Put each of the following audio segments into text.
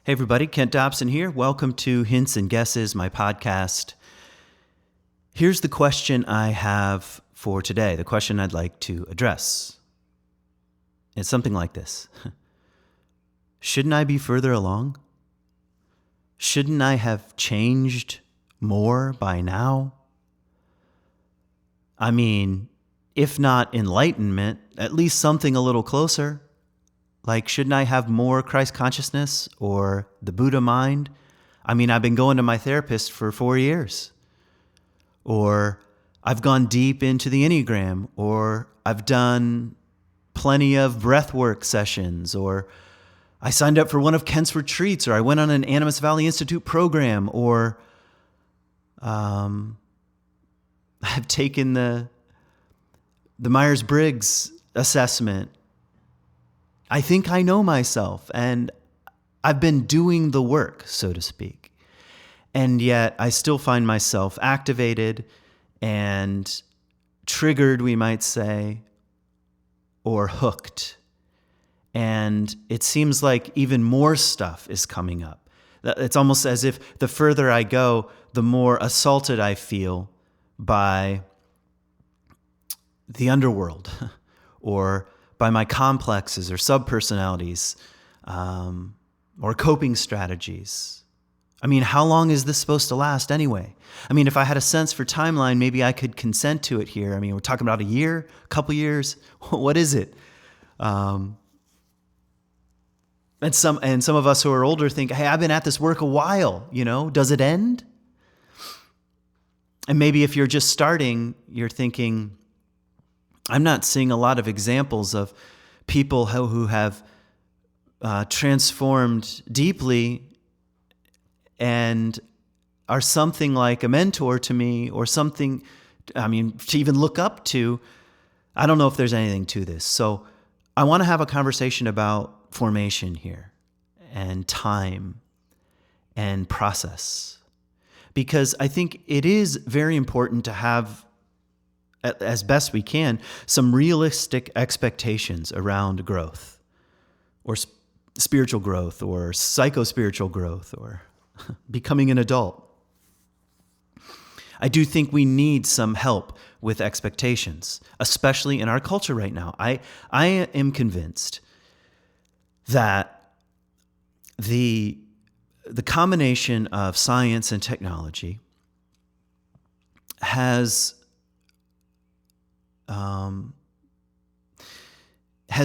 Hey everybody, Kent Dobson here. Welcome to Hints and Guesses, my podcast. Here's the question I have for today, the question I'd like to address. It's something like this. Shouldn't I be further along? Shouldn't I have changed more by now? I mean, if not enlightenment, at least something a little closer. Like, shouldn't I have more Christ consciousness or the Buddha mind? I mean, I've been going to my therapist for 4 years. Or I've gone deep into the Enneagram. Or I've done plenty of breathwork sessions. Or I signed up for one of Kent's retreats. Or I went on an Animas Valley Institute program. Or I've taken the Myers-Briggs assessment. I think I know myself, and I've been doing the work, so to speak. And yet I still find myself activated and triggered, we might say, or hooked. And it seems like even more stuff is coming up. It's almost as if the further I go, the more assaulted I feel by the underworld or by my complexes or subpersonalities, or coping strategies. I mean, how long is this supposed to last anyway? I mean, if I had a sense for timeline, maybe I could consent to it here. I mean, we're talking about a year, a couple years. What is it? And some of us who are older think, hey, I've been at this work a while, does it end? And maybe if you're just starting, you're thinking, I'm not seeing a lot of examples of people who have transformed deeply and are something like a mentor to me or something, to even look up to. I don't know if there's anything to this. So I want to have a conversation about formation here and time and process, because I think it is very important to have, as best we can, some realistic expectations around growth or spiritual growth or psycho-spiritual growth or becoming an adult. I do think we need some help with expectations, especially in our culture right now. I am convinced that the combination of science and technology has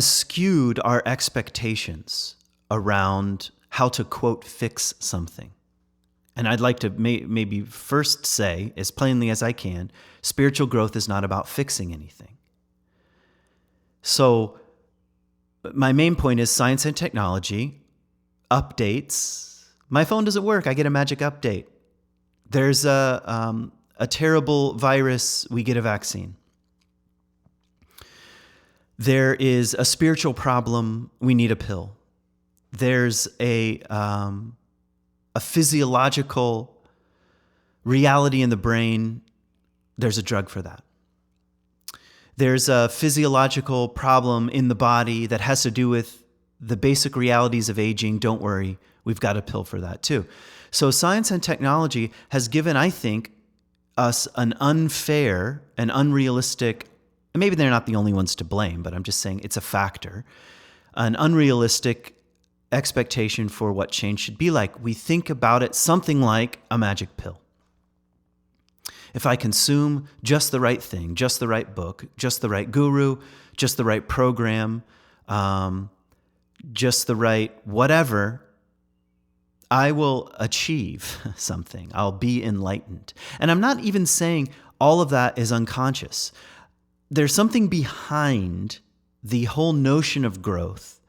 skewed our expectations around how to, quote, fix something. And I'd like to maybe first say, as plainly as I can, spiritual growth is not about fixing anything. So my main point is science and technology, updates. My phone doesn't work. I get a magic update. There's a terrible virus. We get a vaccine. There is a spiritual problem, we need a pill. There's a physiological reality in the brain, there's a drug for that. There's a physiological problem in the body that has to do with the basic realities of aging. Don't worry, we've got a pill for that too. So science and technology has given, I think, us an unfair and unrealistic, and maybe they're not the only ones to blame, but I'm just saying it's a factor, an unrealistic expectation for what change should be like. We think about it something like a magic pill. If I consume just the right thing, just the right book, just the right guru, just the right program, just the right whatever, I will achieve something. I'll be enlightened. And I'm not even saying all of that is unconscious. There's something behind the whole notion of growth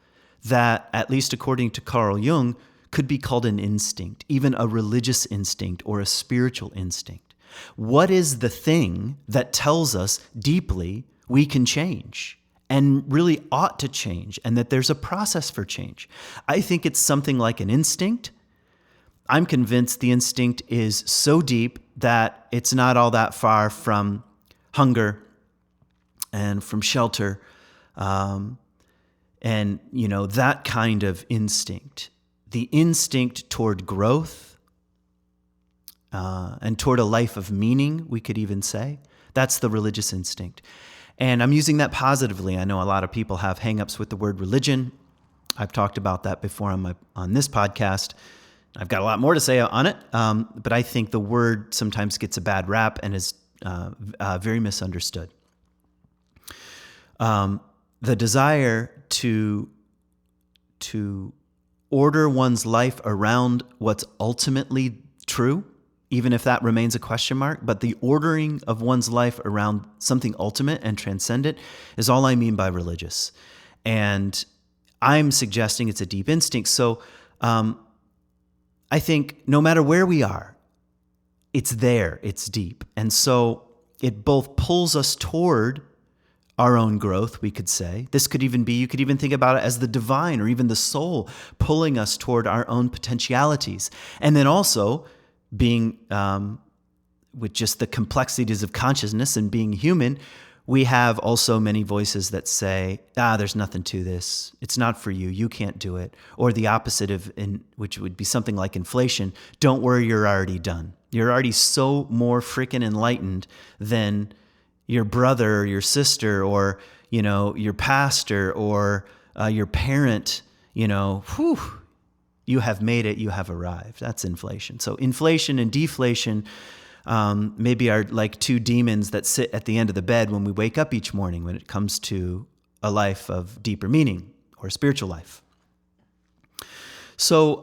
that, at least according to Carl Jung, could be called an instinct, even a religious instinct or a spiritual instinct. What is the thing that tells us deeply we can change and really ought to change, and that there's a process for change? I think it's something like an instinct. I'm convinced the instinct is so deep that it's not all that far from hunger and from shelter, and that kind of instinct the instinct toward growth and toward a life of meaning, we could even say. That's the religious instinct. And I'm using that positively. I know a lot of people have hangups with the word religion. I've talked about that before on this podcast. I've got a lot more to say on it, but I think the word sometimes gets a bad rap and is very misunderstood. The desire to order one's life around what's ultimately true, even if that remains a question mark, but the ordering of one's life around something ultimate and transcendent is all I mean by religious. And I'm suggesting it's a deep instinct. So I think no matter where we are, it's there, it's deep. And so it both pulls us toward our own growth, we could say. This could even be, you could even think about it as the divine or even the soul pulling us toward our own potentialities. And then also being, with just the complexities of consciousness and being human, we have also many voices that say, there's nothing to this. It's not for you. You can't do it. Or the opposite of, which would be something like inflation. Don't worry, you're already done. You're already so more freaking enlightened than your brother or your sister or, your pastor or your parent, you have made it, you have arrived. That's inflation. So inflation and deflation maybe are like two demons that sit at the end of the bed when we wake up each morning when it comes to a life of deeper meaning or a spiritual life. So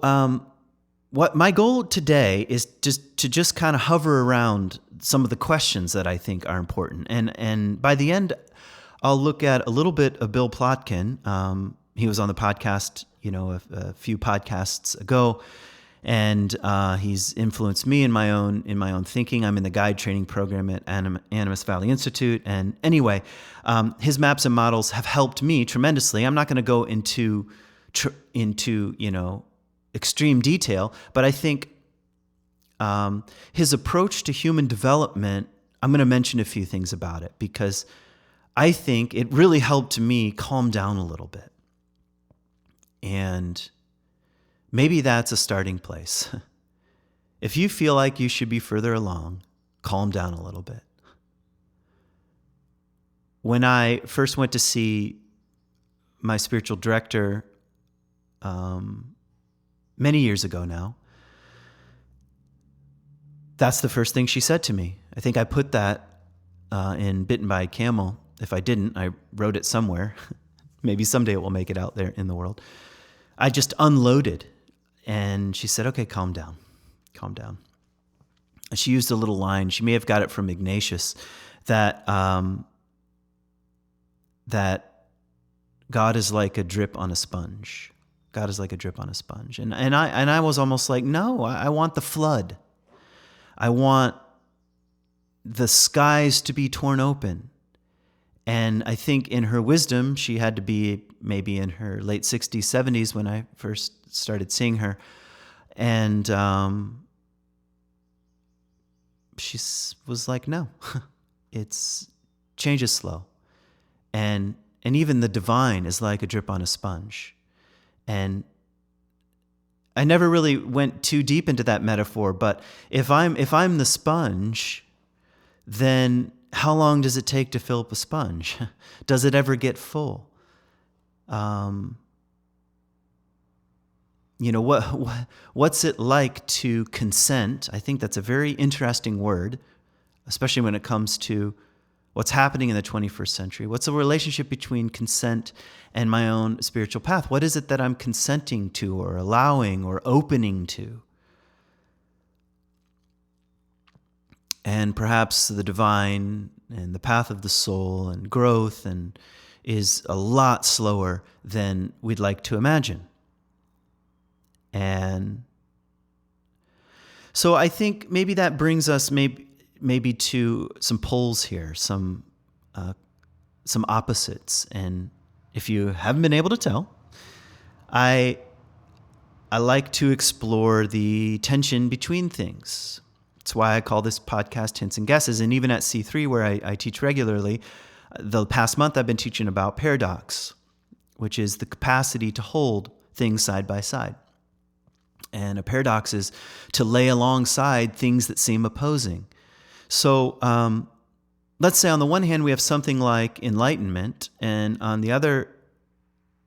what my goal today is just kind of hover around some of the questions that I think are important. And by the end, I'll look at a little bit of Bill Plotkin. He was on the podcast, a few podcasts ago. And he's influenced me in my own thinking. I'm in the guide training program at Animas Valley Institute. And anyway, his maps and models have helped me tremendously. I'm not going to go into extreme detail, but I think his approach to human development, I'm going to mention a few things about it because I think it really helped me calm down a little bit. And maybe that's a starting place. If you feel like you should be further along, calm down a little bit. When I first went to see my spiritual director many years ago now, that's the first thing she said to me. I think I put that in Bitten by a Camel. If I didn't, I wrote it somewhere. Maybe someday it will make it out there in the world. I just unloaded. And she said, okay, calm down. And she used a little line. She may have got it from Ignatius that God is like a drip on a sponge. God is like a drip on a sponge. And I was almost like, no, I want the flood. I want the skies to be torn open. And I think in her wisdom, she had to be maybe in her late 60s, 70s when I first started seeing her. And she was like, no, change is slow. And even the divine is like a drip on a sponge. And I never really went too deep into that metaphor, but if I'm the sponge, then how long does it take to fill up a sponge? Does it ever get full? What's it like to consent? I think that's a very interesting word, especially when it comes to what's happening in the 21st century. What's the relationship between consent and my own spiritual path? What is it that I'm consenting to or allowing or opening to? And perhaps the divine and the path of the soul and growth and is a lot slower than we'd like to imagine. And so I think maybe that brings us maybe to some poles here, some opposites. And if you haven't been able to tell, I like to explore the tension between things. That's why I call this podcast Hints and Guesses. And even at C3, where I teach regularly, the past month I've been teaching about paradox, which is the capacity to hold things side by side. And a paradox is to lay alongside things that seem opposing. So let's say on the one hand, we have something like enlightenment, and on the other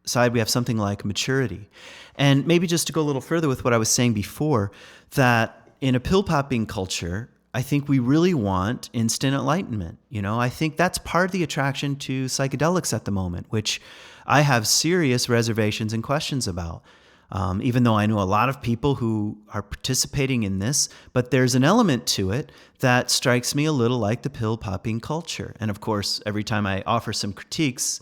side, we have something like maturity. And maybe just to go a little further with what I was saying before, that in a pill-popping culture, I think we really want instant enlightenment. I think that's part of the attraction to psychedelics at the moment, which I have serious reservations and questions about. Even though I know a lot of people who are participating in this, but there's an element to it that strikes me a little like the pill-popping culture. And of course, every time I offer some critiques,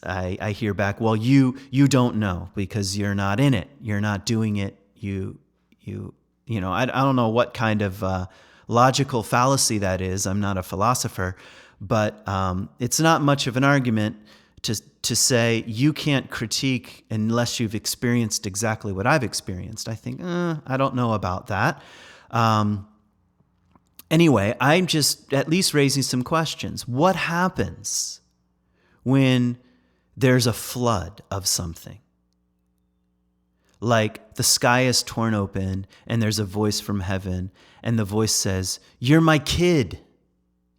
I hear back, well, you don't know because you're not in it, you're not doing it. I don't know what kind of logical fallacy that is. I'm not a philosopher, but it's not much of an argument to say you can't critique unless you've experienced exactly what I've experienced. I think, I don't know about that. Anyway, I'm just at least raising some questions. What happens when there's a flood of something? Like the sky is torn open and there's a voice from heaven and the voice says, "You're my kid,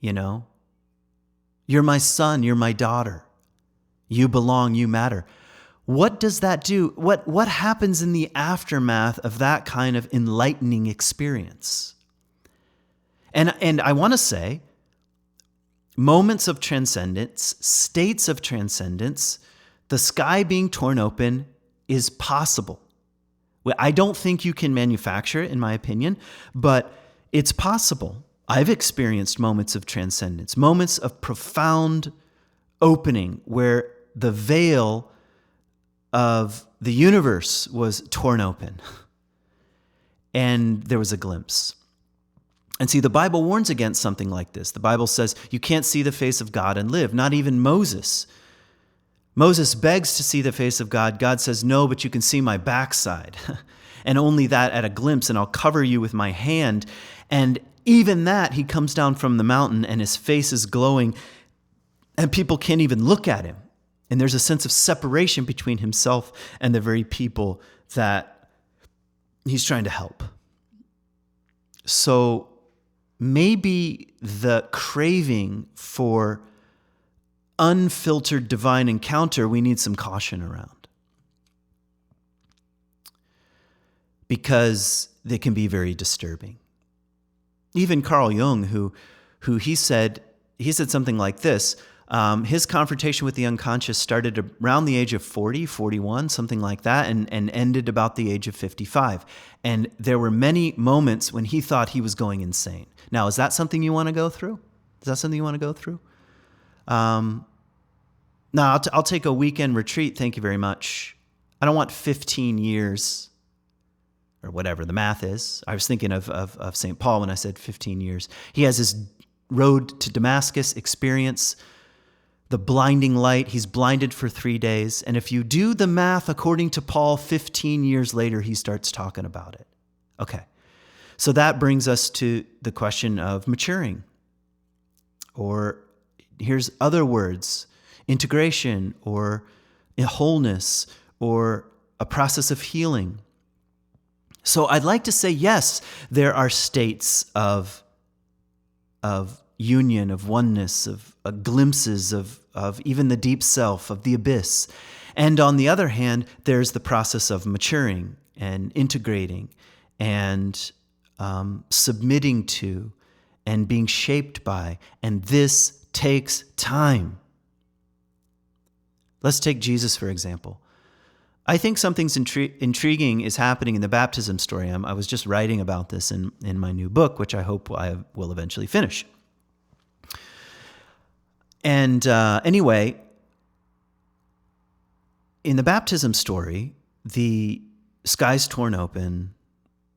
You're my son, you're my daughter. You belong, you matter." What does that do? What happens in the aftermath of that kind of enlightening experience? And I want to say, moments of transcendence, states of transcendence, the sky being torn open is possible. I don't think you can manufacture it, in my opinion, but it's possible. I've experienced moments of transcendence, moments of profound opening where the veil of the universe was torn open and there was a glimpse. And see, the Bible warns against something like this. The Bible says you can't see the face of God and live, not even Moses. Moses begs to see the face of God. God says, "No, but you can see my backside." And only that at a glimpse, and I'll cover you with my hand. And even that, he comes down from the mountain and his face is glowing and people can't even look at him. And there's a sense of separation between himself and the very people that he's trying to help. So maybe the craving for unfiltered divine encounter, we need some caution around, because they can be very disturbing. Even Carl Jung, who he said something like this. His confrontation with the unconscious started around the age of 40, 41, something like that, and ended about the age of 55. And there were many moments when he thought he was going insane. Now, is that something you want to go through? No, I'll take a weekend retreat. Thank you very much. I don't want 15 years or whatever the math is. I was thinking of St. Paul when I said 15 years. He has his road to Damascus experience, the blinding light. He's blinded for 3 days. And if you do the math according to Paul, 15 years later, he starts talking about it. Okay. So that brings us to the question of maturing. Or here's other words: integration, or wholeness, or a process of healing. So I'd like to say, yes, there are states of union, of oneness, of glimpses of even the deep self, of the abyss. And on the other hand, there's the process of maturing and integrating and submitting to and being shaped by. And this takes time. Let's take Jesus, for example. I think something's intriguing is happening in the baptism story. I was just writing about this in my new book, which I hope I will eventually finish. And anyway, in the baptism story, the sky's torn open,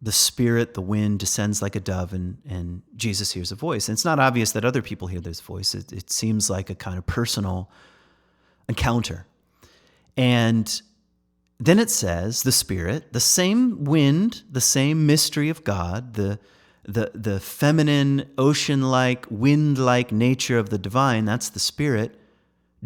the Spirit, the wind descends like a dove, and Jesus hears a voice. And it's not obvious that other people hear this voice. It seems like a kind of personal encounter. And then it says, the Spirit, the same wind, the same mystery of God, the feminine, ocean-like, wind-like nature of the divine, that's the Spirit,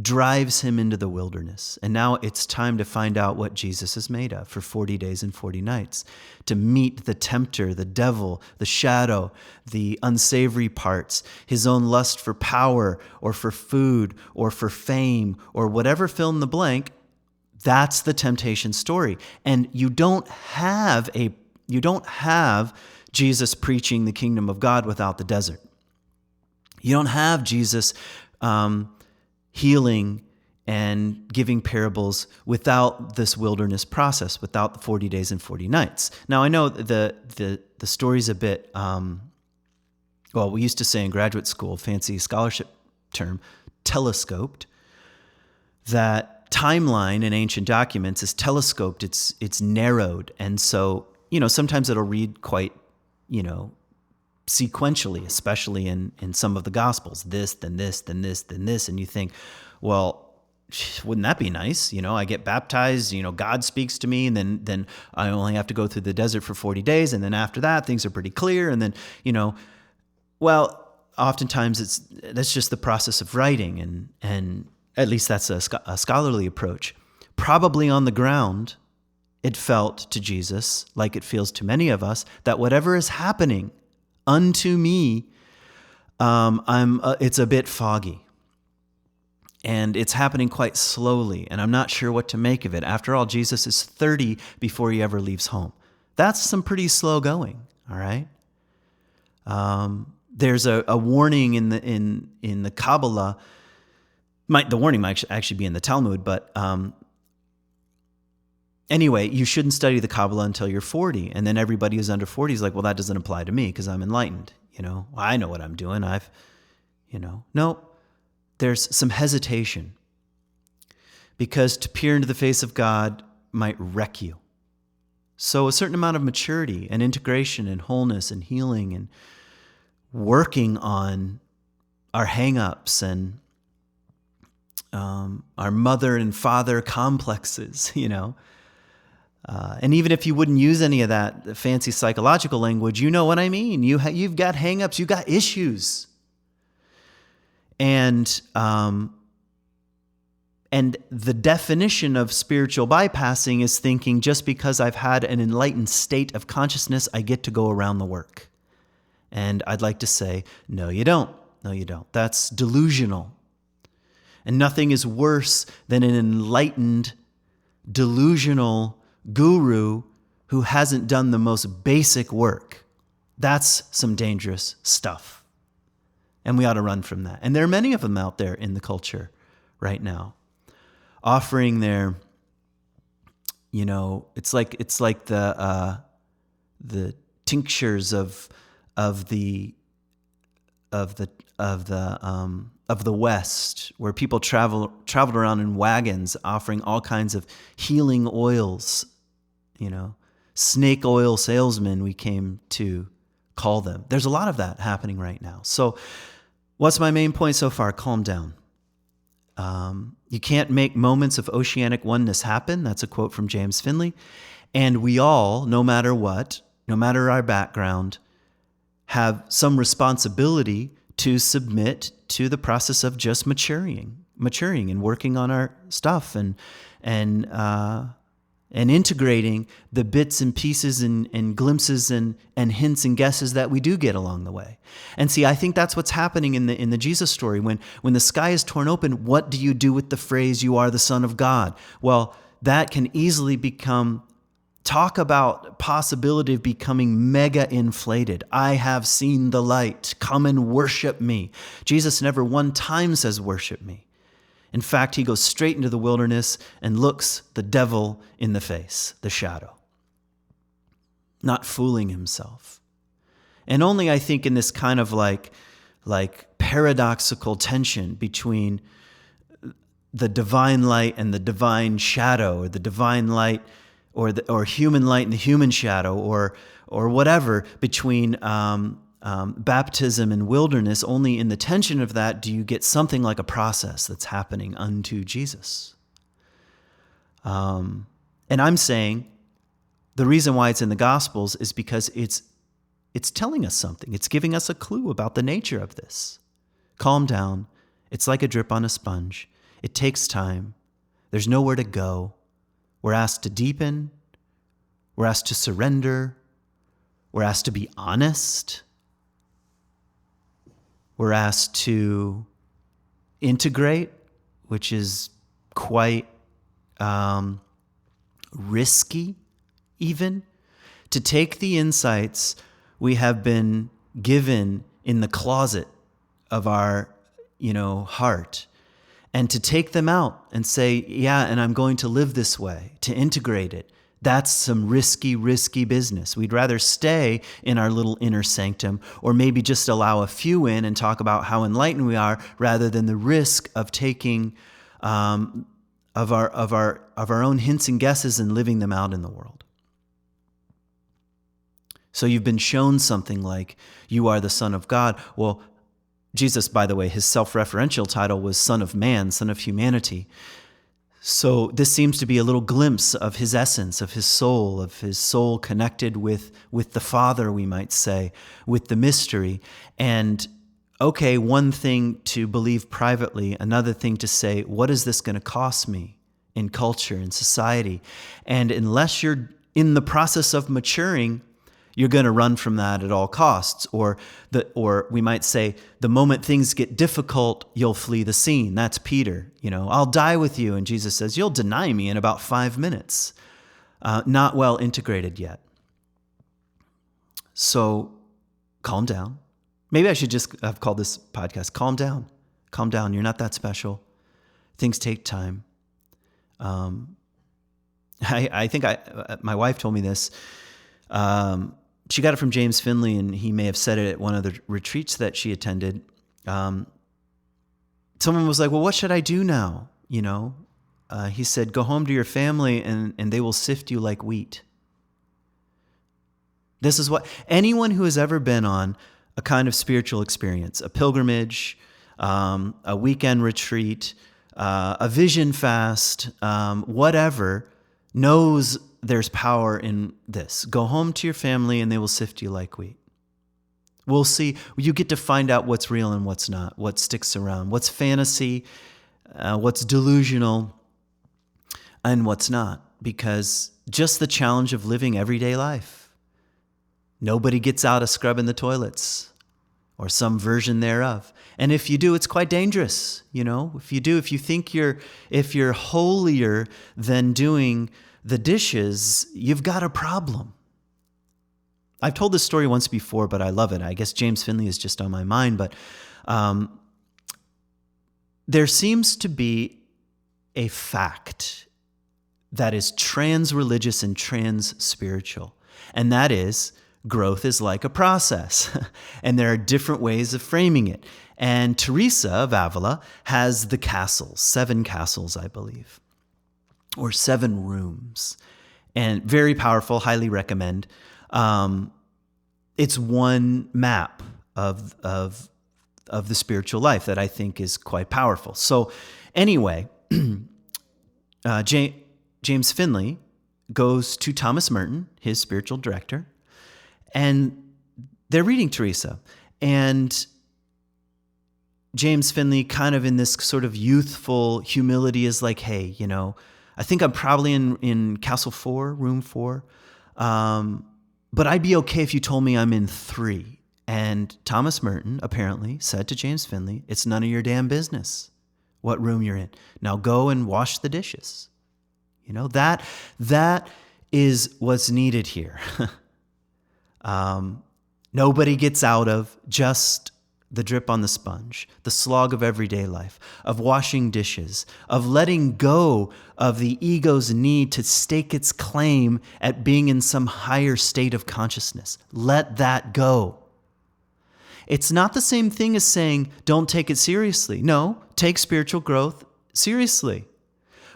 drives him into the wilderness. And now it's time to find out what Jesus is made of for 40 days and 40 nights, to meet the tempter, the devil, the shadow, the unsavory parts, his own lust for power or for food or for fame or whatever, fill in the blank. That's the temptation story. And you don't have Jesus preaching the kingdom of God without the desert. You don't have Jesus healing and giving parables without this wilderness process, without the 40 days and 40 nights. Now, I know the story's a bit, well, we used to say in graduate school, fancy scholarship term, telescoped, that timeline in ancient documents is telescoped, it's narrowed. And so, sometimes it'll read quite, sequentially, especially in some of the Gospels, this, then this, then this, then this. And you think, well, wouldn't that be nice? I get baptized, God speaks to me, and then I only have to go through the desert for 40 days. And then after that, things are pretty clear. And then, well, oftentimes that's just the process of writing. And at least that's a scholarly approach. Probably on the ground, it felt to Jesus, like it feels to many of us, that whatever is happening unto me, it's a bit foggy. And it's happening quite slowly, and I'm not sure what to make of it. After all, Jesus is 30 before he ever leaves home. That's some pretty slow going, all right? There's a warning in the Kabbalah. The warning might actually be in the Talmud, but anyway, you shouldn't study the Kabbalah until you're 40. And then everybody who's under 40 is like, well, that doesn't apply to me because I'm enlightened. I know what I'm doing. No, there's some hesitation, because to peer into the face of God might wreck you. So a certain amount of maturity and integration and wholeness and healing and working on our hang-ups and our mother and father complexes, and even if you wouldn't use any of that fancy psychological language, you know what I mean. You've got hang-ups, you've got issues. And the definition of spiritual bypassing is thinking just because I've had an enlightened state of consciousness, I get to go around the work. And I'd like to say, no, you don't. No, you don't. That's delusional. And nothing is worse than an enlightened, delusional guru who hasn't done the most basic work. That's some dangerous stuff. And we ought to run from that. And there are many of them out there in the culture right now, offering their, it's like the tinctures of the West, where people traveled around in wagons offering all kinds of healing oils, snake oil salesmen, we came to call them. There's a lot of that happening right now. So what's my main point so far? Calm down. You can't make moments of oceanic oneness happen. That's a quote from James Finley. And we all, no matter what, no matter our background, have some responsibility to submit to the process of just maturing and working on our stuff and integrating the bits and pieces and glimpses and hints and guesses that we do get along the way. And see, I think that's what's happening in the Jesus story. When the sky is torn open, what do you do with the phrase, "You are the Son of God"? Well, that can easily talk about possibility of becoming mega inflated. I have seen the light. Come and worship me. Jesus never one time says worship me. In fact, he goes straight into the wilderness and looks the devil in the face, the shadow, not fooling himself. And only, I think, in this kind of like paradoxical tension between the divine light and the divine shadow, or the divine light or human light and the human shadow, or whatever, between baptism and wilderness, only in the tension of that do you get something like a process that's happening unto Jesus. And I'm saying the reason why it's in the Gospels is because it's telling us something. It's giving us a clue about the nature of this. Calm down. It's like a drip on a sponge. It takes time. There's nowhere to go. We're asked to deepen. We're asked to surrender. We're asked to be honest. We're asked to integrate, which is quite risky, even. To take the insights we have been given in the closet of our, heart, and to take them out and say, yeah, and I'm going to live this way, to integrate it. That's some risky business. We'd rather stay in our little inner sanctum, or maybe just allow a few in and talk about how enlightened we are, rather than the risk of taking of our own hints and guesses and living them out in the world. So you've been shown something like, you are the Son of God. Well, Jesus, by the way, his self-referential title was Son of Man, Son of Humanity. So this seems to be a little glimpse of his essence, of his soul connected with the Father, we might say, with the mystery. And okay, one thing to believe privately, another thing to say, what is this going to cost me in culture, in society? And unless you're in the process of maturing, you're going to run from that at all costs. Or we might say, the moment things get difficult, you'll flee the scene. That's Peter. I'll die with you. And Jesus says, you'll deny me in about 5 minutes. Not well integrated yet. So calm down. Maybe I should just have called this podcast, Calm Down. Calm down. You're not that special. Things take time. I think my wife told me this. She got it from James Finley, and he may have said it at one of the retreats that she attended. Someone was like, well, what should I do now? He said, go home to your family and they will sift you like wheat. This is what anyone who has ever been on a kind of spiritual experience, a pilgrimage, a weekend retreat, a vision fast, whatever, knows there's power in this. Go home to your family and they will sift you like wheat. We'll see. You get to find out what's real and what's not, what sticks around, what's fantasy, what's delusional, and what's not. Because just the challenge of living everyday life. Nobody gets out of scrubbing the toilets or some version thereof. And if you do, it's quite dangerous. If you think if you're holier than doing the dishes, you've got a problem. I've told this story once before, but I love it. I guess James Finley is just on my mind, but there seems to be a fact that is trans-religious and trans-spiritual, and that is growth is like a process, and there are different ways of framing it. And Teresa of Avila has the castles, 7 castles, I believe, or 7 rooms, and very powerful, highly recommend. It's one map of the spiritual life that I think is quite powerful. So anyway, James Finley goes to Thomas Merton, his spiritual director, and they're reading Teresa. And James Finley, kind of in this sort of youthful humility, is like, hey, I think I'm probably in Castle 4, room 4. But I'd be okay if you told me I'm in 3. And Thomas Merton apparently said to James Finley, it's none of your damn business what room you're in. Now go and wash the dishes. That is what's needed here. Nobody gets out of just the drip on the sponge, the slog of everyday life, of washing dishes, of letting go of the ego's need to stake its claim at being in some higher state of consciousness. Let that go. It's not the same thing as saying, don't take it seriously. No, take spiritual growth seriously.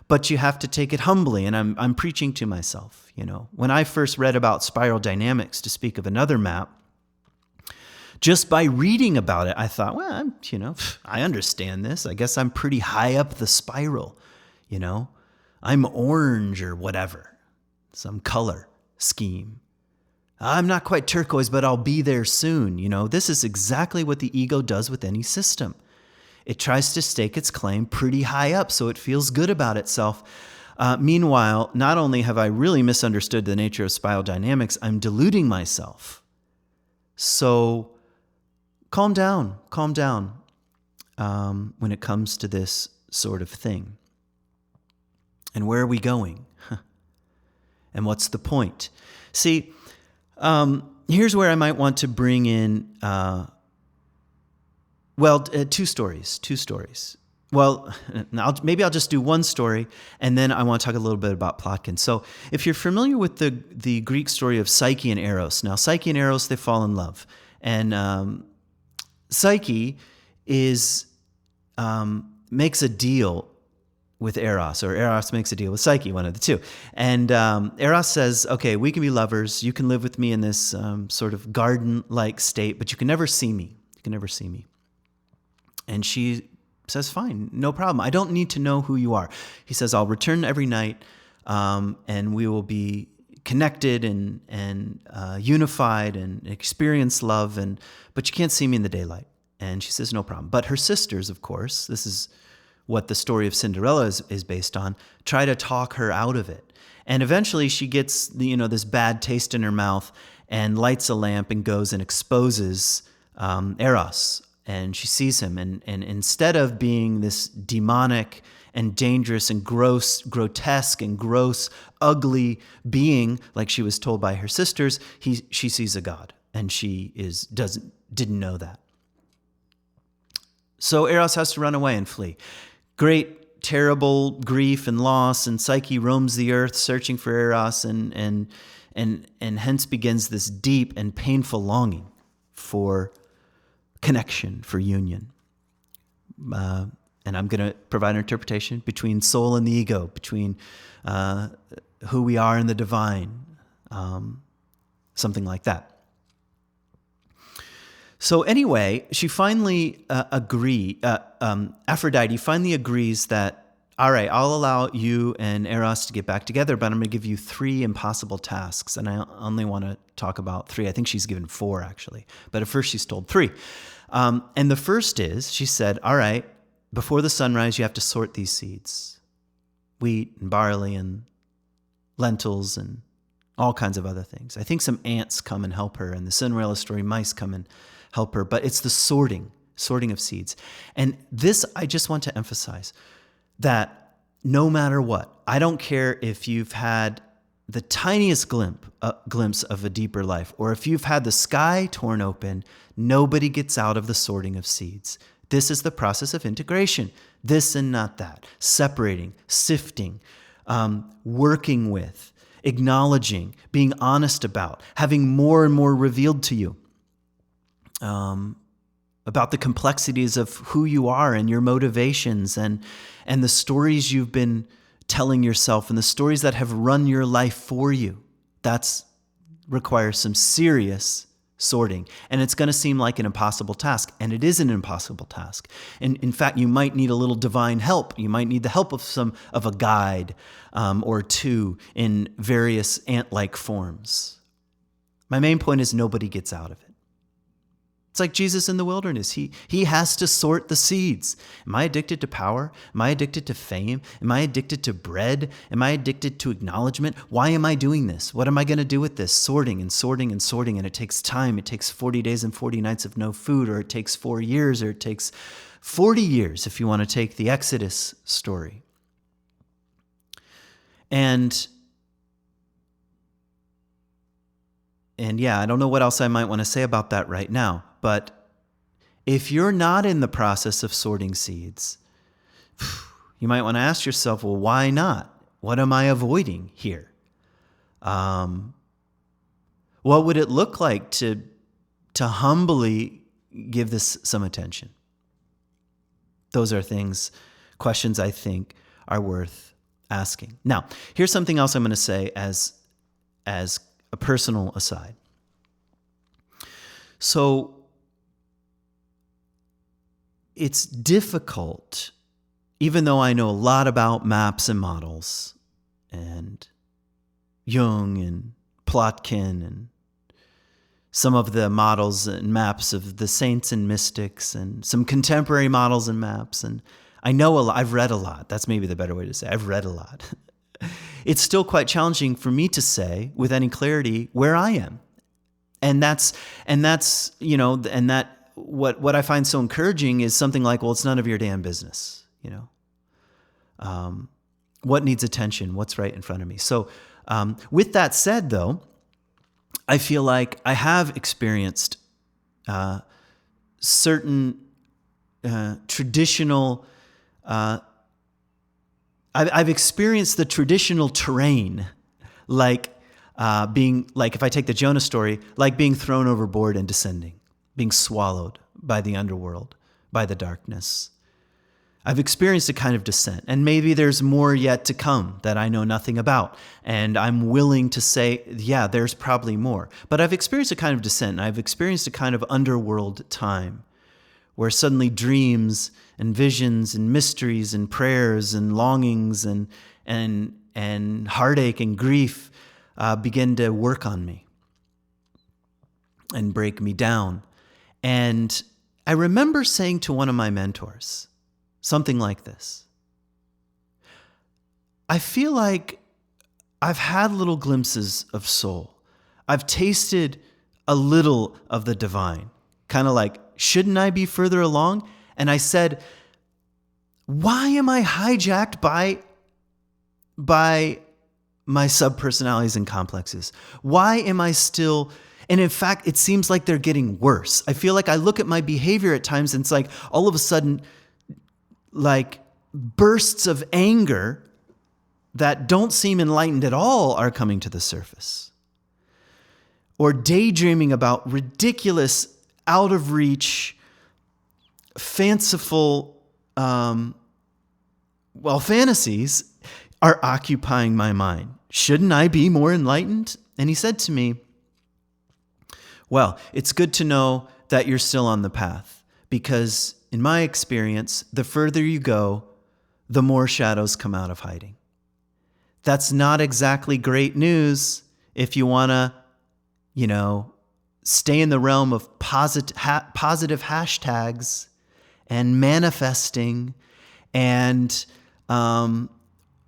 But you have to take it humbly, and I'm preaching to myself. When I first read about spiral dynamics, to speak of another map, just by reading about it, I thought, well, I understand this. I guess I'm pretty high up the spiral. I'm orange or whatever, some color scheme. I'm not quite turquoise, but I'll be there soon. This is exactly what the ego does with any system. It tries to stake its claim pretty high up so it feels good about itself. Meanwhile, not only have I really misunderstood the nature of spiral dynamics, I'm deluding myself. So calm down when it comes to this sort of thing. And where are we going? And what's the point? See, here's where I might want to bring in, two stories. Well, maybe I'll just do one story, and then I want to talk a little bit about Plotkin. So if you're familiar with the Greek story of Psyche and Eros, now Psyche and Eros, they fall in love. And Psyche makes a deal with Eros, or Eros makes a deal with Psyche, one of the two. And Eros says, okay, we can be lovers. You can live with me in this sort of garden-like state, but you can never see me. You can never see me. And she says, fine, no problem. I don't need to know who you are. He says, I'll return every night, and we will be connected and unified and experience love, but you can't see me in the daylight. And she says, no problem. But her sisters, of course, this is what the story of Cinderella is based on, try to talk her out of it. And eventually she gets this bad taste in her mouth and lights a lamp and goes and exposes Eros. And she sees him. And instead of being this demonic and dangerous and gross, grotesque and gross, ugly being like she was told by her sisters, she sees a god. And she didn't know that. So Eros has to run away and flee. Great, terrible grief and loss, and Psyche roams the earth searching for Eros, and hence begins this deep and painful longing for connection, for union. And I'm going to provide an interpretation between soul and the ego, between who we are and the divine, something like that. So anyway, she finally Aphrodite finally agrees that, all right, I'll allow you and Eros to get back together, but I'm going to give you 3 impossible tasks. And I only want to talk about 3. I think she's given 4, actually. But at first she's told 3. And the first is, she said, all right, before the sunrise, you have to sort these seeds. Wheat and barley and lentils and all kinds of other things. I think some ants come and help her. In the Cinderella story, mice come and help her, but it's the sorting of seeds. And this, I just want to emphasize that no matter what, I don't care if you've had the tiniest glimpse of a deeper life, or if you've had the sky torn open, nobody gets out of the sorting of seeds. This is the process of integration. This and not that. Separating, sifting, working with, acknowledging, being honest about, having more and more revealed to you about the complexities of who you are and your motivations and the stories you've been telling yourself and the stories that have run your life for you. That requires some serious sorting. And it's going to seem like an impossible task. And it is an impossible task. And in fact, you might need a little divine help. You might need the help of a guide or 2 in various ant-like forms. My main point is nobody gets out of it. It's like Jesus in the wilderness. He has to sort the seeds. Am I addicted to power? Am I addicted to fame? Am I addicted to bread? Am I addicted to acknowledgement? Why am I doing this? What am I going to do with this? Sorting and sorting and sorting. And it takes time. It takes 40 days and 40 nights of no food, or it takes 4 years, or it takes 40 years if you want to take the Exodus story. And yeah, I don't know what else I might want to say about that right now. But if you're not in the process of sorting seeds, you might want to ask yourself, well, why not? What am I avoiding here? What would it look like to humbly give this some attention? Those are questions I think are worth asking. Now, here's something else I'm going to say as a personal aside. So it's difficult, even though I know a lot about maps and models and Jung and Plotkin and some of the models and maps of the saints and mystics, and some contemporary models and maps. And I know a lot. I've read a lot. That's maybe the better way to say it. I've read a lot. It's still quite challenging for me to say with any clarity where I am. And that's, what I find so encouraging is something like, well, it's none of your damn business, what needs attention? What's right in front of me? So, with that said, though, I feel like I have experienced certain traditional. I've experienced the traditional terrain, being like, if I take the Jonah story, like being thrown overboard and descending, being swallowed by the underworld, by the darkness. I've experienced a kind of descent, and maybe there's more yet to come that I know nothing about. And I'm willing to say, yeah, there's probably more. But I've experienced a kind of descent, and I've experienced a kind of underworld time where suddenly dreams and visions and mysteries and prayers and longings and heartache and grief begin to work on me and break me down. And I remember saying to one of my mentors something like this: I feel like I've had little glimpses of soul. I've tasted a little of the divine, kind of like, shouldn't I be further along? And I said, why am I hijacked by my subpersonalities and complexes? Why am I still... And in fact, it seems like they're getting worse. I feel like I look at my behavior at times and it's like all of a sudden, like bursts of anger that don't seem enlightened at all are coming to the surface. Or daydreaming about ridiculous, out of reach, fanciful, fantasies are occupying my mind. Shouldn't I be more enlightened? And he said to me, well, it's good to know that you're still on the path, because in my experience, the further you go, the more shadows come out of hiding. That's not exactly great news if you want to, stay in the realm of positive hashtags and manifesting, and I'm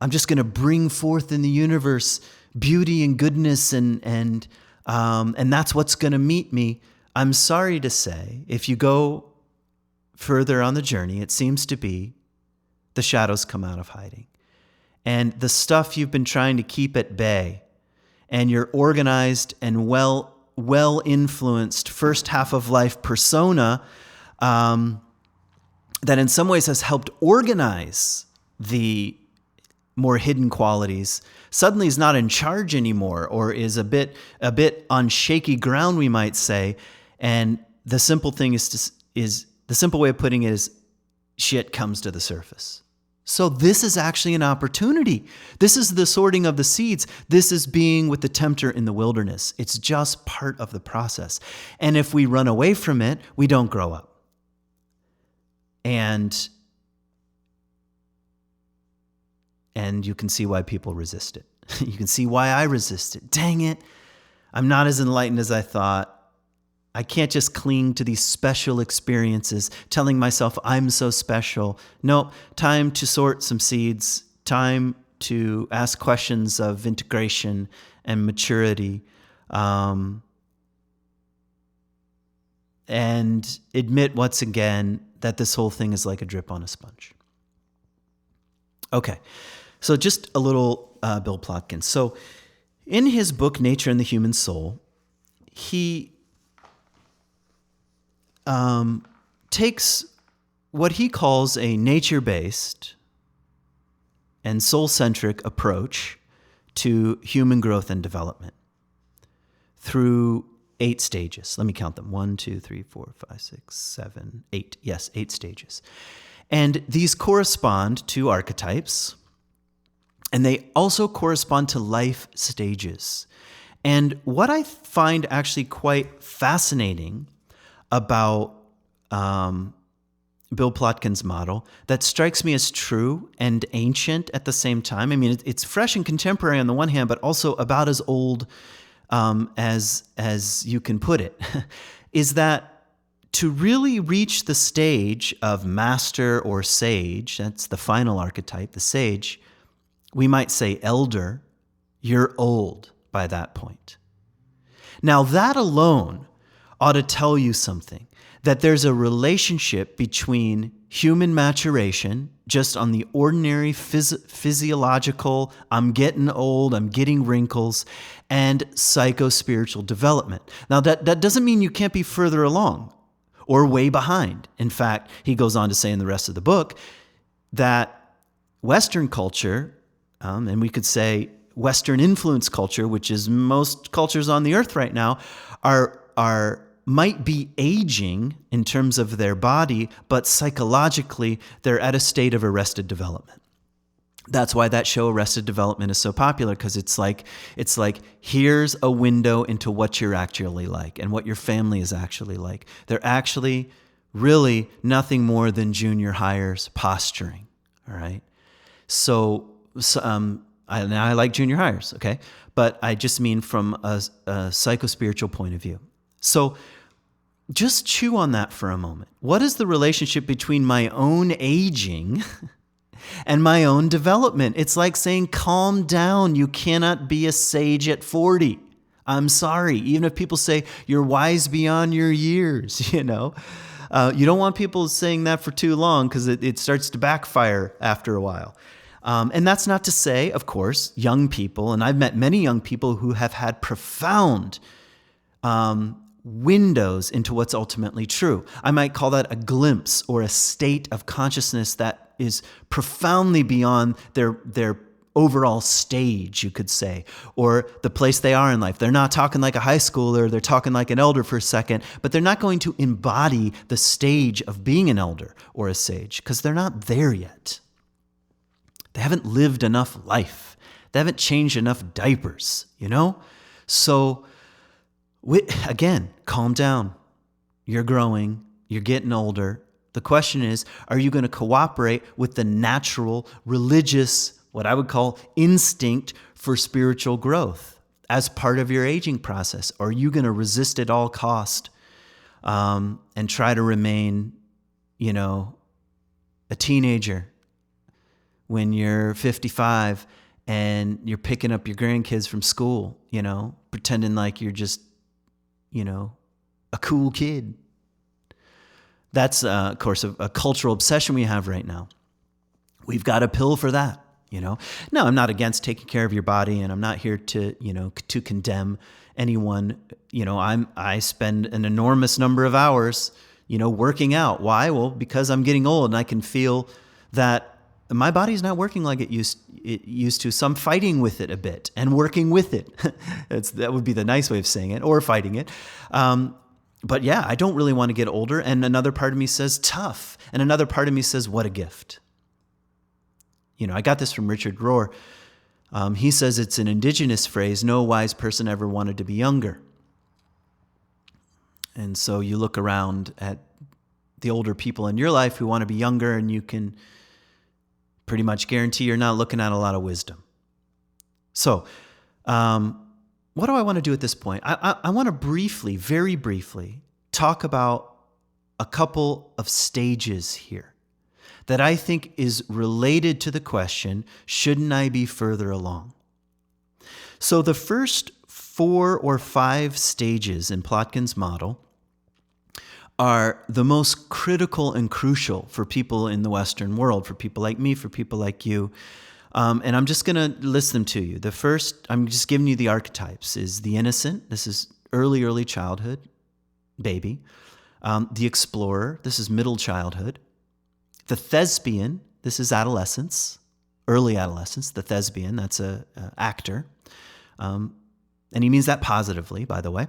just going to bring forth in the universe beauty and goodness, and that's what's going to meet me. I'm sorry to say, if you go further on the journey, it seems to be the shadows come out of hiding. And the stuff you've been trying to keep at bay, and your organized and well-influenced first half of life persona that in some ways has helped organize the more hidden qualities, suddenly is not in charge anymore, or is a bit on shaky ground, we might say. And the simple thing is the simple way of putting it is, shit comes to the surface. So this is actually an opportunity. This is the sorting of the seeds. This is being with the tempter in the wilderness. It's just part of the process. And if we run away from it, we don't grow up. And you can see why people resist it. You can see why I resist it. Dang it. I'm not as enlightened as I thought. I can't just cling to these special experiences, telling myself I'm so special. No, time to sort some seeds, time to ask questions of integration and maturity, and admit once again that this whole thing is like a drip on a sponge. Okay, so just a little Bill Plotkin. So in his book, Nature and the Human Soul, he takes what he calls a nature-based and soul-centric approach to human growth and development through 8 stages. Let me count them. 1, 2, 3, 4, 5, 6, 7, 8. Yes, 8 stages. And these correspond to archetypes, and they also correspond to life stages. And what I find actually quite fascinating about Bill Plotkin's model that strikes me as true and ancient at the same time. I mean, it's fresh and contemporary on the one hand, but also about as old as you can put it, is that to really reach the stage of master or sage, that's the final archetype, the sage, we might say elder, you're old by that point. Now that alone ought to tell you something, that there's a relationship between human maturation, just on the ordinary physiological, I'm getting old, I'm getting wrinkles, and psycho-spiritual development. Now that doesn't mean you can't be further along or way behind. In fact, he goes on to say in the rest of the book that Western culture, and we could say Western influence culture, which is most cultures on the earth right now, might be aging in terms of their body, but psychologically, they're at a state of arrested development. That's why that show Arrested Development is so popular, because it's like here's a window into what you're actually like and what your family is actually like. They're actually really nothing more than junior hires posturing. All right. So I like junior hires, okay, but I just mean from a psychospiritual point of view. So just chew on that for a moment. What is the relationship between my own aging and my own development? It's like saying, calm down. You cannot be a sage at 40. I'm sorry. Even if people say you're wise beyond your years, you don't want people saying that for too long, because it starts to backfire after a while. And that's not to say, of course, young people, and I've met many young people who have had profound windows into what's ultimately true. I might call that a glimpse or a state of consciousness that is profoundly beyond their overall stage, you could say, or the place they are in life. They're not talking like a high schooler, they're talking like an elder for a second, but they're not going to embody the stage of being an elder or a sage, because they're not there yet. They haven't lived enough life. They haven't changed enough diapers, So, again, calm down. You're growing. You're getting older. The question is, are you going to cooperate with the natural, religious, what I would call instinct for spiritual growth as part of your aging process? Or are you going to resist at all cost and try to remain, a teenager when you're 55 and you're picking up your grandkids from school, pretending like you're just, a cool kid? That's, of course, a cultural obsession we have right now. We've got a pill for that, No, I'm not against taking care of your body, and I'm not here to, to condemn anyone. I spend an enormous number of hours, working out. Why? Well, because I'm getting old and I can feel that my body's not working like it used to. So I'm fighting with it a bit and working with it. That would be the nice way of saying it, or fighting it. But yeah, I don't really want to get older. And another part of me says tough. And another part of me says, what a gift. I got this from Richard Rohr. He says it's an indigenous phrase. No wise person ever wanted to be younger. And so you look around at the older people in your life who want to be younger, and you can pretty much guarantee you're not looking at a lot of wisdom. So, what do I want to do at this point? I want to very briefly, talk about a couple of stages here that I think is related to the question, shouldn't I be further along? So the first 4 or 5 stages in Plotkin's model are the most critical and crucial for people in the Western world, for people like me, for people like you. And I'm just going to list them to you. The first, I'm just giving you the archetypes, is the innocent. This is early childhood, baby. The explorer. This is middle childhood. The thespian. This is adolescence, early adolescence. The thespian, that's a actor. And he means that positively, by the way.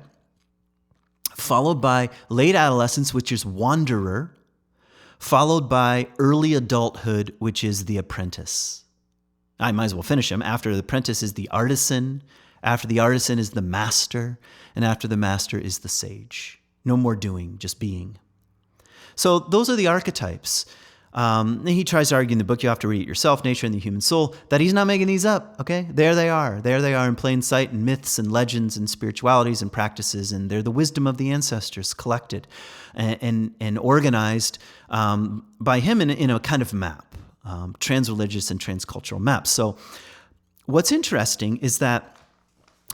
Followed by late adolescence, which is wanderer. Followed by early adulthood, which is the apprentice. I might as well finish them. After the apprentice is the artisan. After the artisan is the master. And after the master is the sage. No more doing, just being. So those are the archetypes. He tries to argue in the book, you have to read it yourself, Nature and the Human Soul, that he's not making these up, okay? There they are. There they are in plain sight, in myths and legends and spiritualities and practices, and they're the wisdom of the ancestors collected and organized by him in a kind of map, trans-religious and transcultural map. So what's interesting is that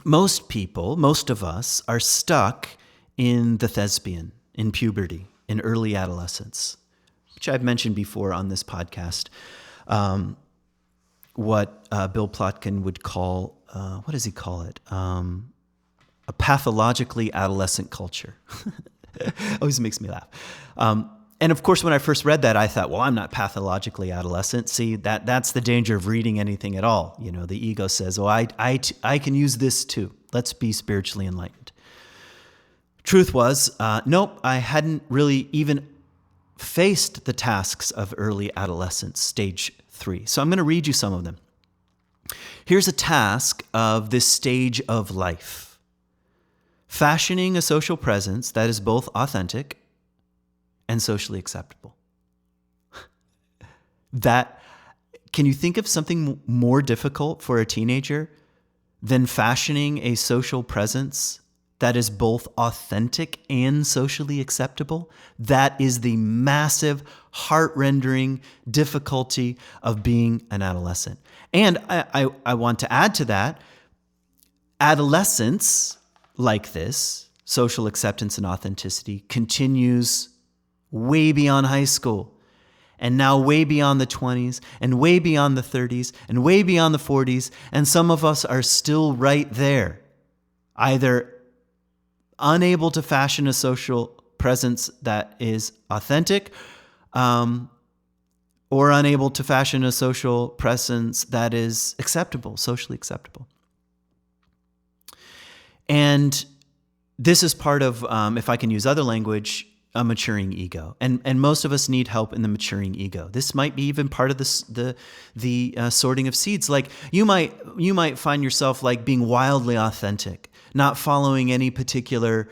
most people, most of us, are stuck in the thespian, in puberty, in early adolescence, which I've mentioned before on this podcast, what Bill Plotkin would call, what does he call it? A pathologically adolescent culture. Always makes me laugh. And of course, when I first read that, I thought, well, I'm not pathologically adolescent. See, that's the danger of reading anything at all. You know, the ego says, oh, I can use this too. Let's be spiritually enlightened. Truth was, nope, I hadn't really even faced the tasks of early adolescence, stage 3. So I'm going to read you some of them. Here's a task of this stage of life: fashioning a social presence that is both authentic and socially acceptable. Can you think of something more difficult for a teenager than fashioning a social presence that is both authentic and socially acceptable? That is the massive, heart-rendering difficulty of being an adolescent. And I want to add to that, adolescence like this, social acceptance and authenticity, continues way beyond high school, and now way beyond the 20s, and way beyond the 30s, and way beyond the 40s, and some of us are still right there, either unable to fashion a social presence that is authentic, or unable to fashion a social presence that is acceptable, socially acceptable. And this is part of, if I can use other language, a maturing ego. And most of us need help in the maturing ego. This might be even part of the sorting of seeds. Like you might find yourself like being wildly authentic, not following any particular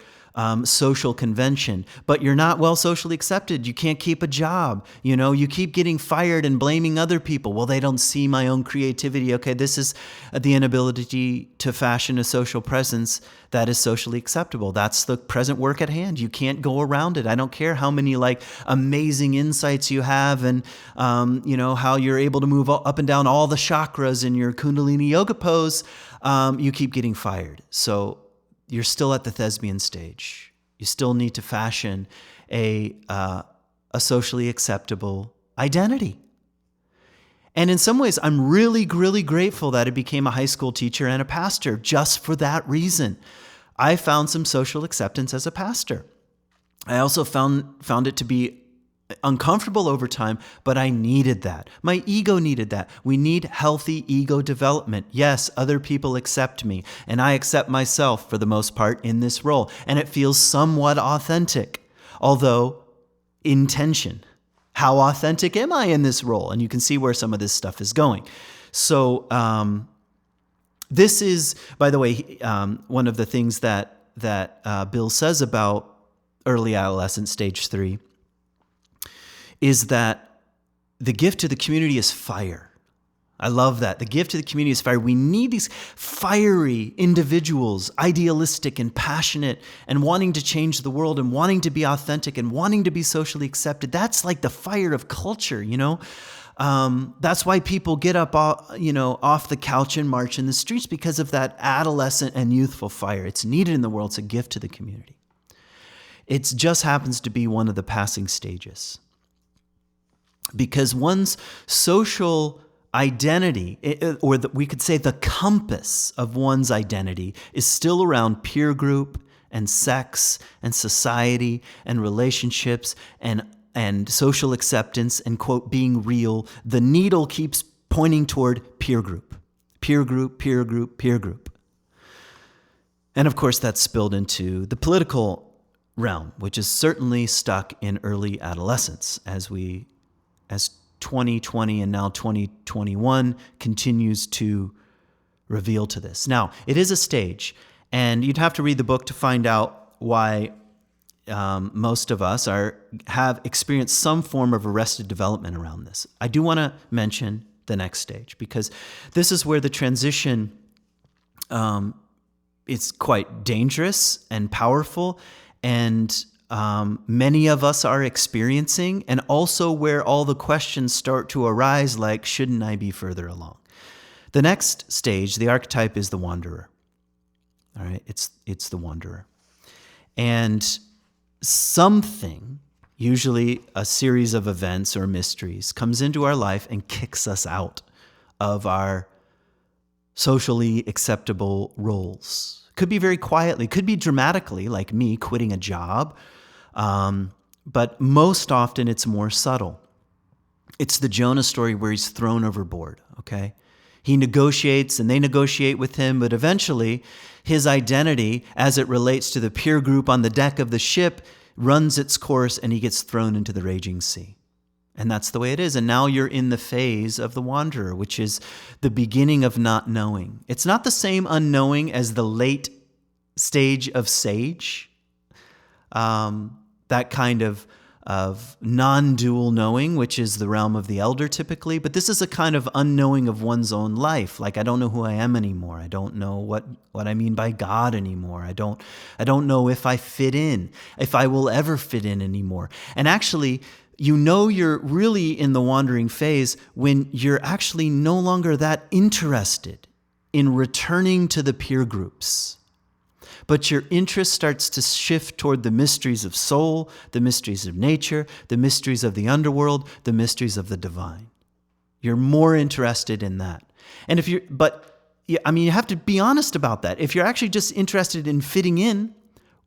social convention, but you're not well socially accepted. You can't keep a job. You know, you keep getting fired and blaming other people. Well, they don't see my own creativity. Okay, this is the inability to fashion a social presence that is socially acceptable. That's the present work at hand. You can't go around it. I don't care how many like amazing insights you have and, how you're able to move up and down all the chakras in your Kundalini yoga pose. You keep getting fired. So you're still at the thespian stage. You still need to fashion a socially acceptable identity. And in some ways, I'm really, really grateful that I became a high school teacher and a pastor just for that reason. I found some social acceptance as a pastor. I also found it to be uncomfortable over time, but I needed that. My ego needed that. We need healthy ego development. Yes, other people accept me, and I accept myself for the most part in this role, and it feels somewhat authentic, although in tension. How authentic am I in this role? And you can see where some of this stuff is going. So this is, by the way, one of the things that Bill says about early adolescence, stage 3, is that the gift to the community is fire. I love that. The gift to the community is fire. We need these fiery individuals, idealistic and passionate and wanting to change the world and wanting to be authentic and wanting to be socially accepted. That's like the fire of culture, you know? That's why people get up, off the couch and march in the streets, because of that adolescent and youthful fire. It's needed in the world. It's a gift to the community. It just happens to be one of the passing stages. Because one's social identity, we could say the compass of one's identity, is still around peer group and sex and society and relationships and social acceptance and, quote, being real. The needle keeps pointing toward peer group, peer group, peer group, peer group. And of course, that's spilled into the political realm, which is certainly stuck in early adolescence as 2020 and now 2021 continues to reveal to this. Now, it is a stage, and you'd have to read the book to find out why most of us have experienced some form of arrested development around this. I do want to mention the next stage, because this is where the transition is quite dangerous and powerful, and many of us are experiencing, and also where all the questions start to arise, like, shouldn't I be further along? The next stage, the archetype, is the wanderer. All right, it's the wanderer. And something, usually a series of events or mysteries, comes into our life and kicks us out of our socially acceptable roles. Could be very quietly, could be dramatically, like me quitting a job, but most often it's more subtle. It's the Jonah story where he's thrown overboard, okay? He negotiates and they negotiate with him, but eventually his identity, as it relates to the peer group on the deck of the ship, runs its course and he gets thrown into the raging sea. And that's the way it is. And now you're in the phase of the wanderer, which is the beginning of not knowing. It's not the same unknowing as the late stage of sage, that kind of non-dual knowing, which is the realm of the elder typically. But this is a kind of unknowing of one's own life. Like, I don't know who I am anymore. I don't know what I mean by God anymore. I don't know if I fit in, if I will ever fit in anymore. And actually, you know you're really in the wandering phase when you're actually no longer that interested in returning to the peer groups. But your interest starts to shift toward the mysteries of soul, the mysteries of nature, the mysteries of the underworld, the mysteries of the divine. You're more interested in that. And you have to be honest about that. If you're actually just interested in fitting in,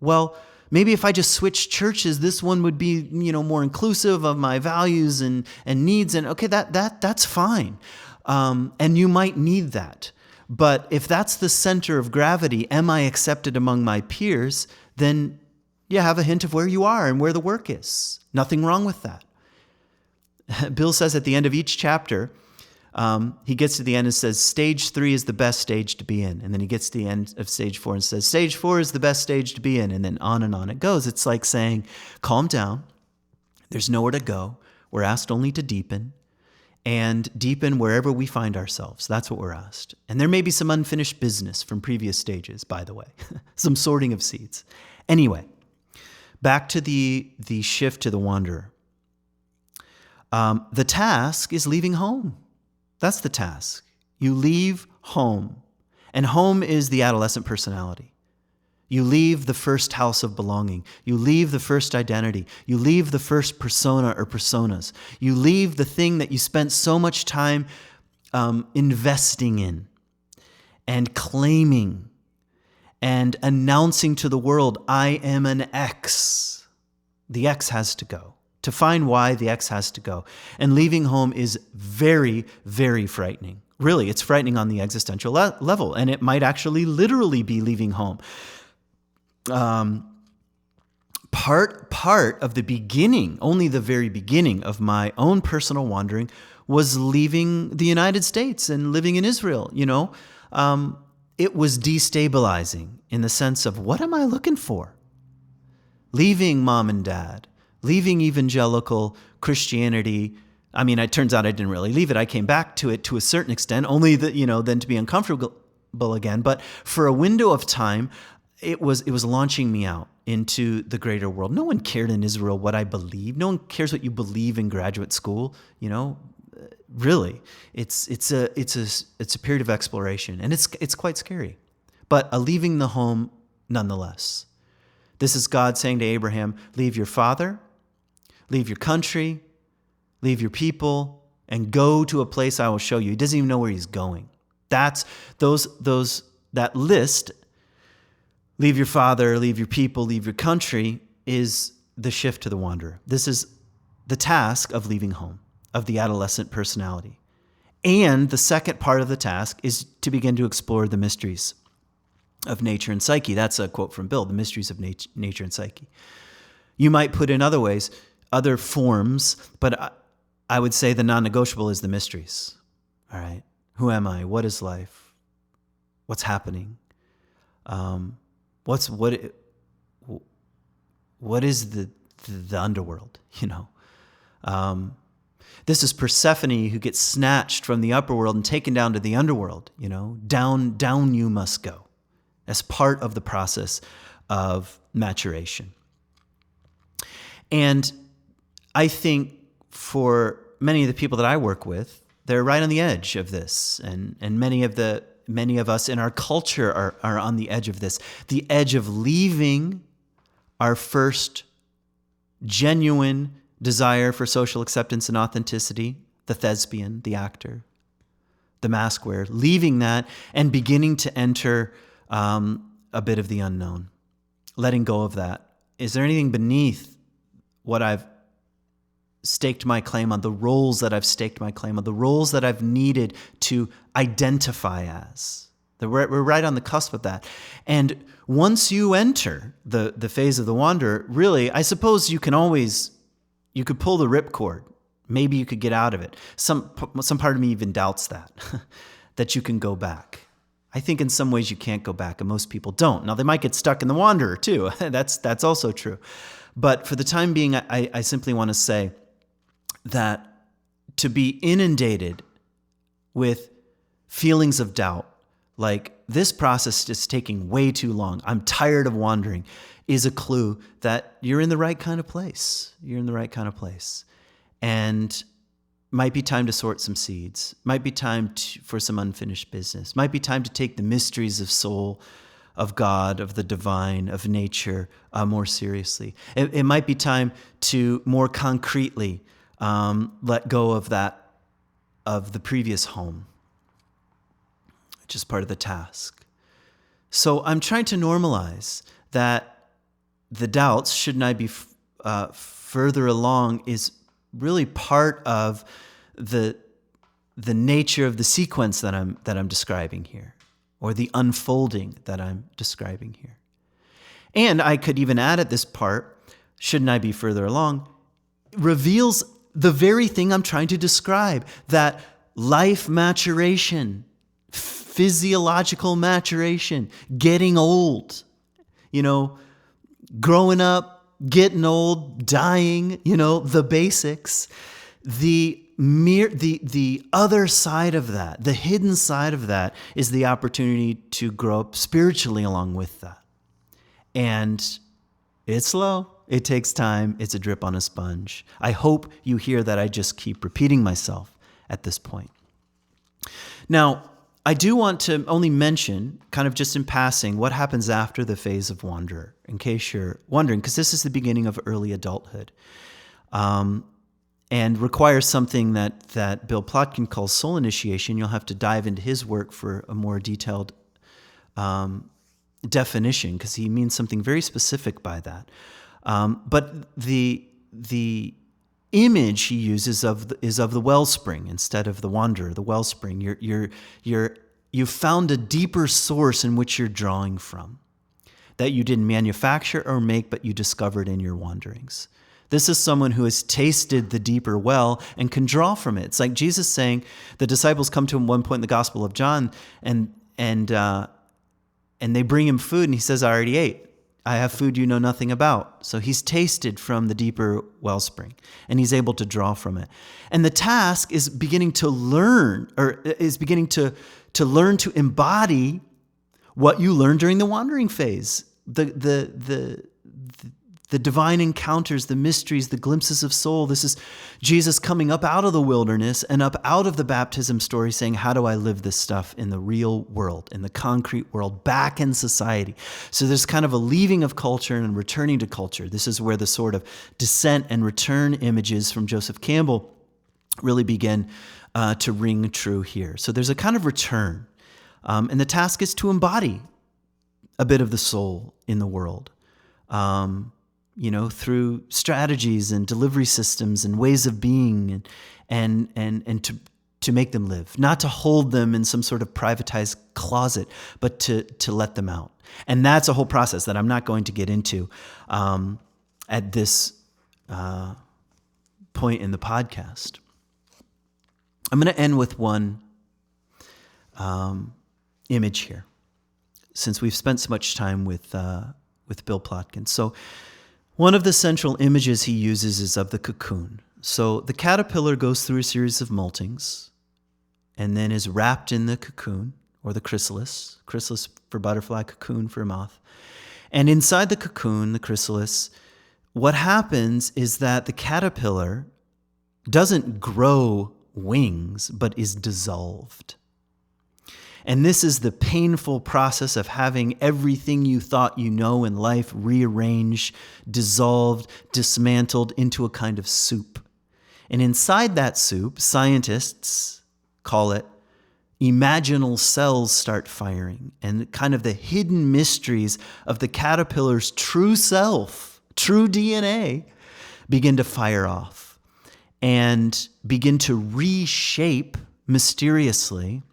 well, maybe if I just switched churches, this one would be, more inclusive of my values and needs. And okay, that's fine. And you might need that. But if that's the center of gravity, am I accepted among my peers? Then you have a hint of where you are and where the work is. Nothing wrong with that. Bill says at the end of each chapter, he gets to the end and says, stage 3 is the best stage to be in. And then he gets to the end of stage 4 and says, stage 4 is the best stage to be in. And then on it goes. It's like saying, calm down. There's nowhere to go. We're asked only to deepen. And deepen wherever we find ourselves. That's what we're asked. And there may be some unfinished business from previous stages, by the way. Some sorting of seeds. Anyway, back to the shift to the wanderer. The task is leaving home. That's the task. You leave home. And home is the adolescent personality. You leave the first house of belonging. You leave the first identity. You leave the first persona or personas. You leave the thing that you spent so much time investing in and claiming and announcing to the world, I am an X. The X has to go. To find why, the X has to go. And leaving home is very, very frightening. Really, it's frightening on the existential level. And it might actually literally be leaving home. Part of the beginning, only the very beginning of my own personal wandering was leaving the United States and living in Israel. It was destabilizing in the sense of, what am I looking for? Leaving mom and dad, leaving evangelical Christianity. I mean, it turns out I didn't really leave it. I came back to it to a certain extent, only that, then to be uncomfortable again. But for a window of time, it was launching me out into the greater world. No one cared in Israel what I believed. No one cares what you believe in graduate school. Really, it's a period of exploration, and it's quite scary, but a leaving the home nonetheless. This is God saying to Abraham, leave your father, leave your country, leave your people, and go to a place I will show you. He doesn't even know where he's going. That's that list. Leave your father, leave your people, leave your country is the shift to the wanderer. This is the task of leaving home, of the adolescent personality. And the second part of the task is to begin to explore the mysteries of nature and psyche. That's a quote from Bill, the mysteries of nature and psyche. You might put in other ways, other forms, but I would say the non-negotiable is the mysteries. All right. Who am I? What is life? What's happening? what is the underworld, This is Persephone who gets snatched from the upper world and taken down to the underworld, down you must go as part of the process of maturation. And I think for many of the people that I work with, they're right on the edge of this. And many of us in our culture are on the edge of this, the edge of leaving our first genuine desire for social acceptance and authenticity, the thespian, the actor, the mask wearer, leaving that and beginning to enter a bit of the unknown, letting go of that. Is there anything beneath what I've staked my claim on, the roles that I've staked my claim on, the roles that I've needed to identify as? We're right on the cusp of that. And once you enter the phase of the wanderer, really, I suppose you could pull the ripcord. Maybe you could get out of it. Some part of me even doubts that you can go back. I think in some ways you can't go back, and most people don't. Now, they might get stuck in the wanderer too. That's also true. But for the time being, I simply want to say that to be inundated with feelings of doubt, like this process is taking way too long, I'm tired of wandering, is a clue that you're in the right kind of place. You're in the right kind of place. And might be time to sort some seeds. Might be time for some unfinished business. Might be time to take the mysteries of soul, of God, of the divine, of nature more seriously. It might be time to more concretely let go of the previous home, which is part of the task. So I'm trying to normalize that the doubts, shouldn't I be further along, is really part of the nature of the sequence that I'm describing here, or the unfolding that I'm describing here. And I could even add at this part, shouldn't I be further along, reveals the very thing I'm trying to describe, that life maturation, physiological maturation, getting old, growing up, getting old, dying, the basics. The other side of that, the hidden side of that, is the opportunity to grow up spiritually along with that. And it's slow. It takes time. It's a drip on a sponge. I hope you hear that I just keep repeating myself at this point. Now, I do want to only mention, kind of just in passing, what happens after the phase of wanderer, in case you're wondering, because this is the beginning of early adulthood, and requires something that Bill Plotkin calls soul initiation. You'll have to dive into his work for a more detailed definition, because he means something very specific by that. But the image he uses is of the wellspring instead of the wanderer. The wellspring. You've found a deeper source in which you're drawing from, that you didn't manufacture or make, but you discovered in your wanderings. This is someone who has tasted the deeper well and can draw from it. It's like Jesus saying, the disciples come to him one point in the Gospel of John, and they bring him food, and he says, I already ate. I have food you know nothing about. So he's tasted from the deeper wellspring, and he's able to draw from it. And the task is beginning to learn, to embody what you learned during the wandering phase. The divine encounters, the mysteries, the glimpses of soul. This is Jesus coming up out of the wilderness and up out of the baptism story saying, how do I live this stuff in the real world, in the concrete world, back in society? So there's kind of a leaving of culture and returning to culture. This is where the sort of descent and return images from Joseph Campbell really begin to ring true here. So there's a kind of return. And the task is to embody a bit of the soul in the world. Through strategies and delivery systems and ways of being, and to make them live, not to hold them in some sort of privatized closet, but to let them out. And that's a whole process that I'm not going to get into at this point in the podcast. I'm going to end with one image here, since we've spent so much time with Bill Plotkin. So One of the central images he uses is of the cocoon. So the caterpillar goes through a series of moltings and then is wrapped in the cocoon, or the chrysalis for butterfly, cocoon for moth. And inside the cocoon, the chrysalis, what happens is that the caterpillar doesn't grow wings, but is dissolved. And this is the painful process of having everything you thought you know in life rearranged, dissolved, dismantled into a kind of soup. And inside that soup, scientists call it imaginal cells start firing, and kind of the hidden mysteries of the caterpillar's true self, true DNA, begin to fire off and begin to reshape mysteriously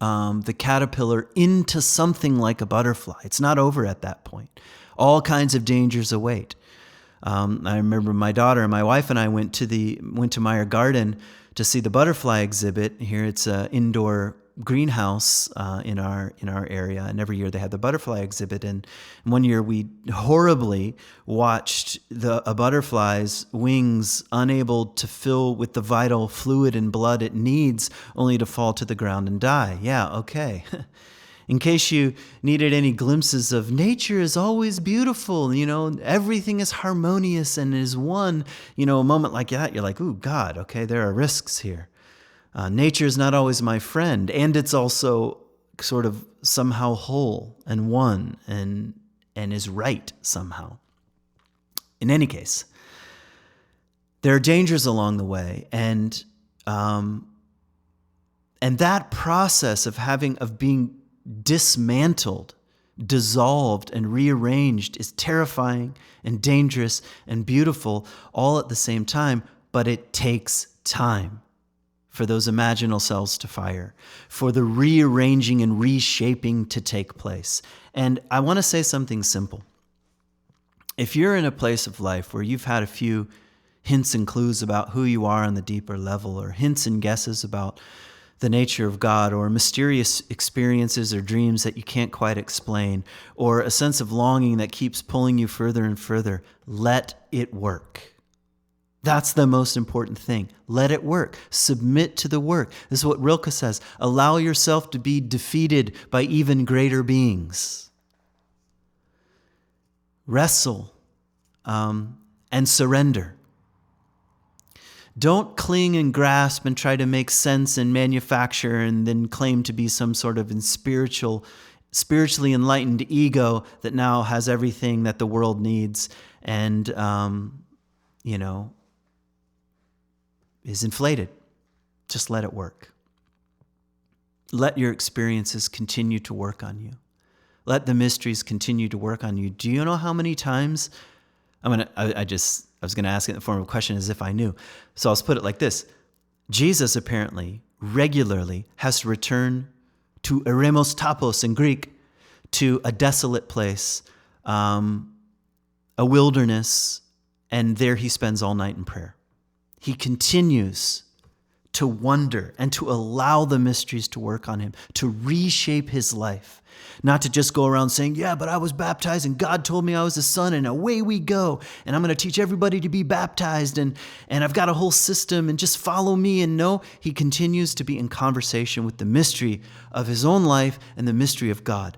the caterpillar into something like a butterfly. It's not over at that point. All kinds of dangers await. I remember my daughter and my wife and I went to Meyer Garden to see the butterfly exhibit. Here it's an indoor greenhouse in our area, and every year they have the butterfly exhibit. And one year we horribly watched a butterfly's wings unable to fill with the vital fluid and blood it needs, only to fall to the ground and die. Yeah, okay. In case you needed any glimpses of nature is always beautiful, everything is harmonious and is one, a moment like that, you're like, ooh, God, okay, there are risks here. Nature is not always my friend, and it's also sort of somehow whole and one and is right somehow. In any case, there are dangers along the way, and that process of being dismantled, dissolved, and rearranged is terrifying and dangerous and beautiful all at the same time, but it takes time for those imaginal cells to fire, for the rearranging and reshaping to take place. And I want to say something simple. If you're in a place of life where you've had a few hints and clues about who you are on the deeper level, or hints and guesses about the nature of God, or mysterious experiences or dreams that you can't quite explain, or a sense of longing that keeps pulling you further and further, let it work. That's the most important thing. Let it work. Submit to the work. This is what Rilke says. Allow yourself to be defeated by even greater beings. Wrestle and surrender. Don't cling and grasp and try to make sense and manufacture and then claim to be some sort of spiritually enlightened ego that now has everything that the world needs and, is inflated. Just let it work. Let your experiences continue to work on you. Let the mysteries continue to work on you. Do you know how many times? I was going to ask it in the form of a question as if I knew. So I'll put it like this. Jesus apparently regularly has to return to eremos topos in Greek, to a desolate place, a wilderness, and there he spends all night in prayer. He continues to wonder and to allow the mysteries to work on him, to reshape his life. Not to just go around saying, yeah, but I was baptized and God told me I was a son and away we go. And I'm going to teach everybody to be baptized and I've got a whole system and just follow me. And no, he continues to be in conversation with the mystery of his own life and the mystery of God.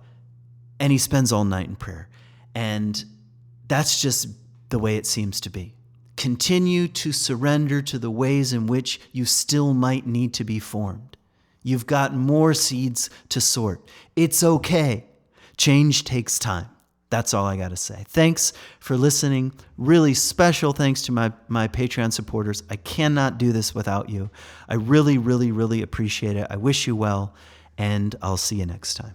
And he spends all night in prayer. And that's just the way it seems to be. Continue to surrender to the ways in which you still might need to be formed. You've got more seeds to sort. It's okay. Change takes time. That's all I got to say. Thanks for listening. Really special thanks to my Patreon supporters. I cannot do this without you. I really, really, really appreciate it. I wish you well, and I'll see you next time.